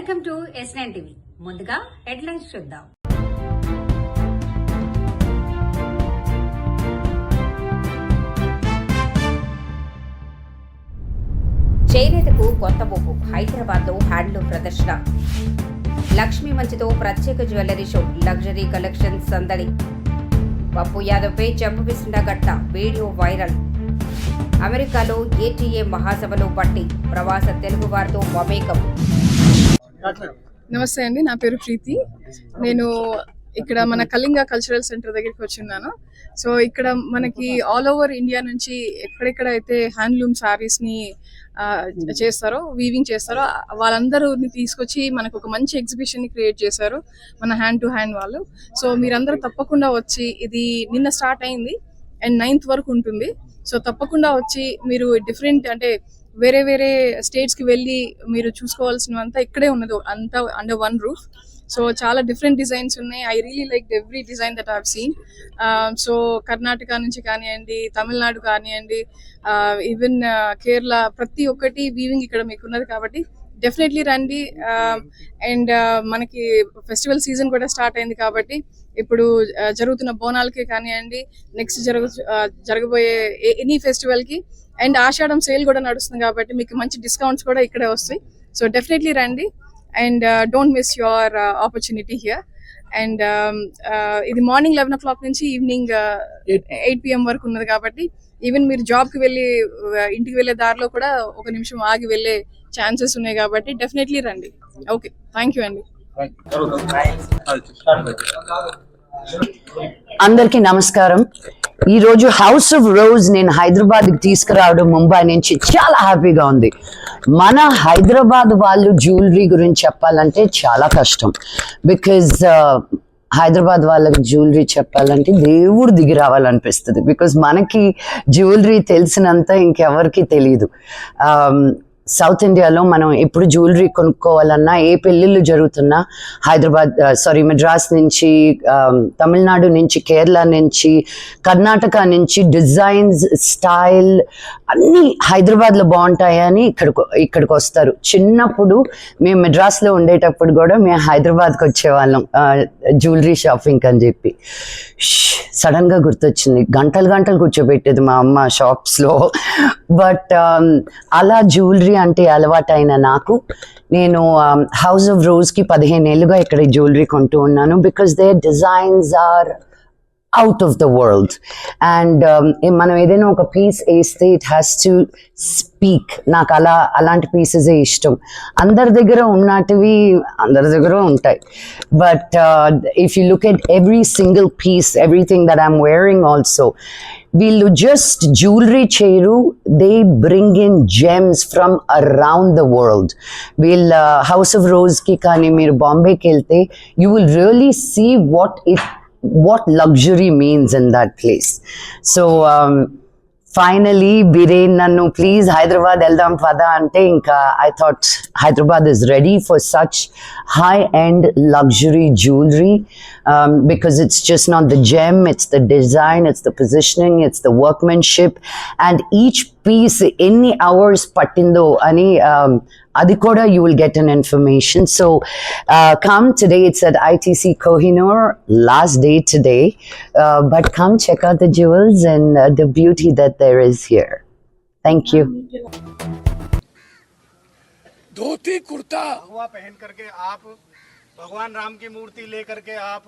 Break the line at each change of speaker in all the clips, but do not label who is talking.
Welcome to S9 TV. ముందుగా headlines చూద్దాం. చేనేతకు కొత్త ఊపు. హైదరాబాద్ లో హ్యాండ్లూమ్ ప్రదర్శన. లక్ష్మీ మంచితో ప్రత్యేక జ్యువెలరీ షో. లగ్జరీ కలెక్షన్ సందడి. పప్పు యాదవ్ పై చెప్పు విసిన ఘట్ట. Video viral. అమెరికాలో ATA మహాసభలో పట్టి. ప్రవాస తెలుగు వారితో మమేకం.
నమస్తే అండి, నా పేరు ప్రీతి. నేను ఇక్కడ మన కళింగ కల్చరల్ సెంటర్ దగ్గరికి వచ్చిన్నాను. సో ఇక్కడ మనకి ఆల్ ఓవర్ ఇండియా నుంచి ఎక్కడెక్కడైతే హ్యాండ్లూమ్ శారీస్ని చేస్తారో, వీవింగ్ చేస్తారో వాళ్ళందరూని తీసుకొచ్చి మనకు ఒక మంచి ఎగ్జిబిషన్ని క్రియేట్ చేశారు మన హ్యాండ్ టు హ్యాండ్ వాళ్ళు. సో మీరందరూ తప్పకుండా వచ్చి, ఇది నిన్న స్టార్ట్ అయింది అండ్ 9th వరకు ఉంటుంది. సో తప్పకుండా వచ్చి మీరు డిఫరెంట్ అంటే వేరే వేరే స్టేట్స్కి వెళ్ళి మీరు చూసుకోవాల్సినవంతా ఇక్కడే ఉన్నది, అంతా అండర్ వన్ రూఫ్. సో చాలా డిఫరెంట్ డిజైన్స్ ఉన్నాయి. I really like every design that I've seen. So Karnataka నుంచి కానివ్వండి, తమిళనాడు కానివ్వండి, ఈవెన్ కేరళ, ప్రతి ఒక్కటి వీవింగ్ ఇక్కడ మీకు ఉన్నది కాబట్టి డెఫినెట్లీ రండి. అండ్ మనకి ఫెస్టివల్ సీజన్ కూడా స్టార్ట్ అయింది కాబట్టి ఇప్పుడు జరుగుతున్న బోనాలకి కానివ్వండి, నెక్స్ట్ జరగబోయే ఎనీ ఫెస్టివల్కి అండ్ ఆషాఢం సేల్ కూడా నడుస్తుంది కాబట్టి మీకు మంచి డిస్కౌంట్స్ కూడా ఇక్కడే వస్తాయి. సో డెఫినెట్లీ రండి and don't miss your opportunity here. And ఇది మార్నింగ్ 11 o'clock నుంచి ఈవినింగ్ 8 PM వరకు ఉన్నది కాబట్టి ఈవెన్ మీరు జాబ్కి వెళ్ళి ఇంటికి వెళ్ళే దారిలో కూడా ఒక నిమిషం ఆగి వెళ్ళే ఛాన్సెస్ ఉన్నాయి కాబట్టి డెఫినెట్లీ రండి. ఓకే, థ్యాంక్ యూ అండి.
అందరికీ నమస్కారం. ఈ రోజు హౌస్ ఆఫ్ రోజ్ నేను హైదరాబాద్కి తీసుకురావడం ముంబై నుంచి చాలా హ్యాపీగా ఉంది. మన హైదరాబాద్ వాళ్ళు జ్యువెలరీ గురించి చెప్పాలంటే చాలా కష్టం. బికాజ్ హైదరాబాద్ వాళ్ళకి జ్యువెలరీ చెప్పాలంటే దేవుడు దిగి రావాలనిపిస్తుంది. బికాజ్ మనకి జ్యువెలరీ తెలిసినంత ఇంకెవరికి తెలియదు. సౌత్ ఇండియాలో మనం ఎప్పుడు జ్యువెలరీ కొనుక్కోవాలన్నా, ఏ పెళ్ళిళ్ళు జరుగుతున్నా మెడ్రాస్ నుంచి, తమిళనాడు నుంచి, కేరళ నుంచి, కర్ణాటక నుంచి డిజైన్స్, స్టైల్ అన్నీ హైదరాబాద్లో బాగుంటాయని ఇక్కడికి వస్తారు. చిన్నప్పుడు మేము మెడ్రాస్లో ఉండేటప్పుడు కూడా మేము హైదరాబాద్కి వచ్చేవాళ్ళం జ్యువెలరీ షాపింగ్ అని చెప్పి. సడన్గా గుర్తొచ్చింది, గంటలు కూర్చోబెట్టేది మా అమ్మ షాప్స్లో. బట్ అలా జ్యువెలరీ అంటే అలవాటైన నేను హౌస్ ఆఫ్ రోజ్కి 15 ఏళ్ళుగా ఇక్కడ జ్యువెలరీ కొంటూ ఉన్నాను. Because their designs are out of the world. And మనం ఏదైనా ఒక పీస్ వేస్తే ఇట్ హ్యాస్ టు స్పీక్. నాకు అలాంటి పీసెసే ఇష్టం. అందరి దగ్గర ఉన్నటివి అందరి దగ్గర ఉంటాయి. But if you look at every single piece, everything that I'm wearing also, వీళ్ళు జస్ట్ జ్యువెలరీ చేయరు, they bring in gems from around the world. వీళ్ళ హౌస్ ఆఫ్ రోజ్కి కానీ మీరు బాంబేకి వెళ్తే you will really see what luxury means in that place. So finally Biren nannu please Hyderabad eldam pada ante inka I thought Hyderabad is ready for such high end luxury jewelry, because it's just not the gem, it's the design, it's the positioning, it's the workmanship, and each piece any hours pattindo ani adi kuda you will get an information. So come today, it's at ITC Kohinoor, last day today, but come check out the jewels and the beauty that there is here. Thank you.
Dhoti kurta भगवा पहन करके आप भगवान राम की मूर्ति लेकर के आप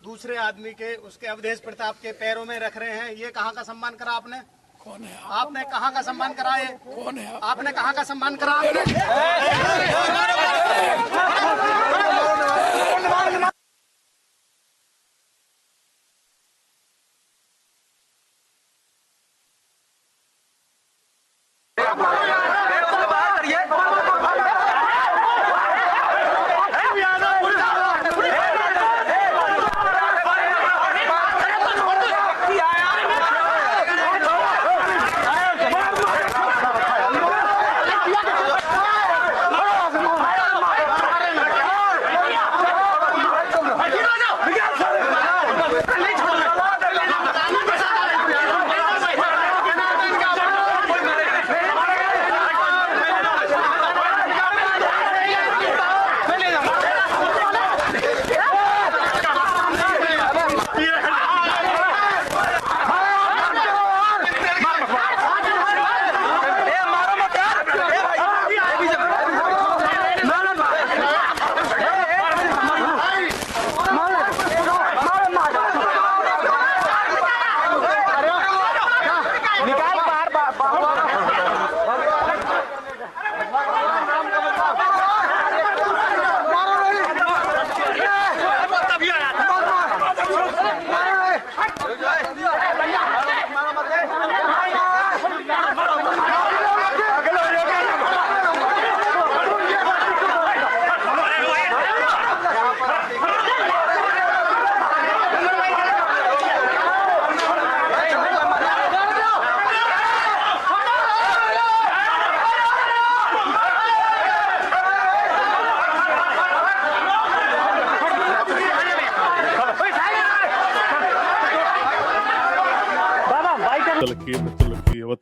दूसरे आदमी के उसके अवधेश प्रताप के पैरों में रख रहे हैं, ये कहाँ का सम्मान करा आपने? कौन है आपने कहाँ का सम्मान करा? ये कौन है आपने कहाँ का सम्मान करा?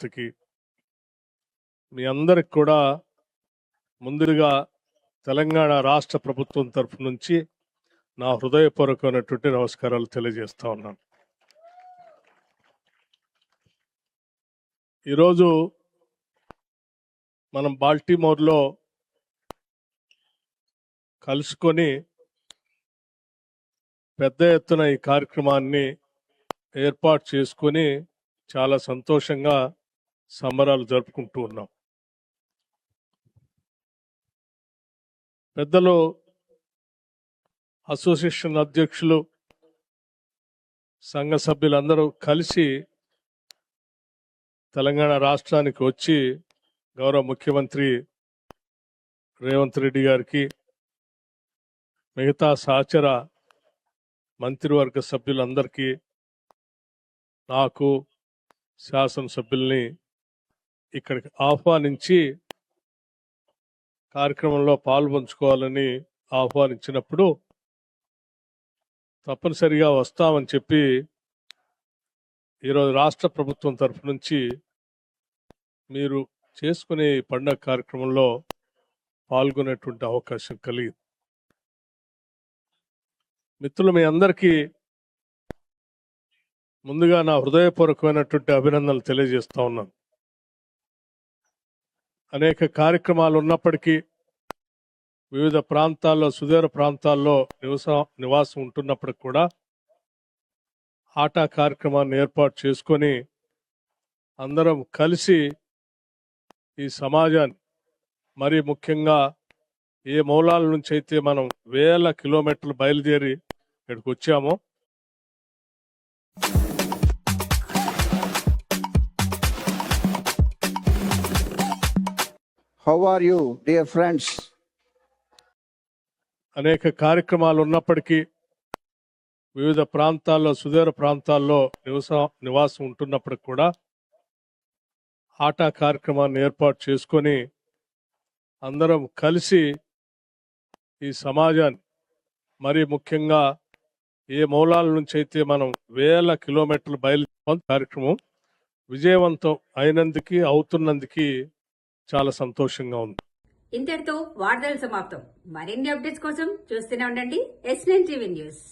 యువతకి మీ అందరికి కూడా ముందుగా తెలంగాణ రాష్ట్ర ప్రభుత్వం తరఫు నుంచి నా హృదయపూర్వకమైనటువంటి నమస్కారాలు తెలియజేస్తా ఉన్నాను. ఈరోజు మనం బాల్టిమోర్లో కలుసుకొని పెద్ద ఎత్తున ఈ కార్యక్రమాన్ని ఏర్పాటు చేసుకొని చాలా సంతోషంగా సంబరాలు జరుపుకుంటూ ఉన్నాం. పెద్దలు అసోసియేషన్ అధ్యక్షులు సంఘ సభ్యులందరూ కలిసి తెలంగాణ రాష్ట్రానికి వచ్చి గౌరవ ముఖ్యమంత్రి రేవంత్ రెడ్డి గారికి మిగతా సహచర మంత్రివర్గ సభ్యులందరికీ నాకు శాసనసభ్యుల్ని ఇక్కడికి ఆహ్వానించి కార్యక్రమంలో పాల్పంచుకోవాలని ఆహ్వానించినప్పుడు తప్పనిసరిగా వస్తామని చెప్పి ఈరోజు రాష్ట్ర ప్రభుత్వం తరఫు నుంచి మీరు చేసుకునే పండగ కార్యక్రమంలో పాల్గొనేటువంటి అవకాశం కలిగింది. మిత్రులు, మీ అందరికీ ముందుగా నా హృదయపూర్వకమైనటువంటి అభినందనలు తెలియజేస్తా ఉన్నాను. అనేక కార్యక్రమాలు ఉన్నప్పటికీ వివిధ ప్రాంతాల్లో సుదూర ప్రాంతాల్లో నివాసం ఉంటున్నప్పటికి కూడా ఆటా కార్యక్రమాన్ని ఏర్పాటు చేసుకొని అందరం కలిసి ఈ సమాజాన్ని, మరి ముఖ్యంగా ఏ మూలాల నుంచి అయితే మనం వేల కిలోమీటర్లు బయలుదేరి ఇక్కడికి వచ్చామో
How are you, dear friends?
అనేక కార్యక్రమాలు ఉన్నప్పటికీ వివిధ ప్రాంతాల్లో సుదూర ప్రాంతాల్లో నివాసం ఉంటున్నప్పటికి కూడా ఆటా కార్యక్రమాన్ని ఏర్పాటు చేసుకొని అందరం కలిసి ఈ సమాజాన్ని, మరి ముఖ్యంగా ఏ మూలాల నుంచి అయితే మనం వేల కిలోమీటర్లు బయలుదేరి కార్యక్రమం విజయవంతం అయినందుకు అవుతున్నందుకు చాలా సంతోషంగా ఉంది.
ఇంతటితో వార్తలు సమాప్తం. మరిన్ని అప్డేట్స్ కోసం చూస్తూనే ఉండండి S9 టీవీ న్యూస్.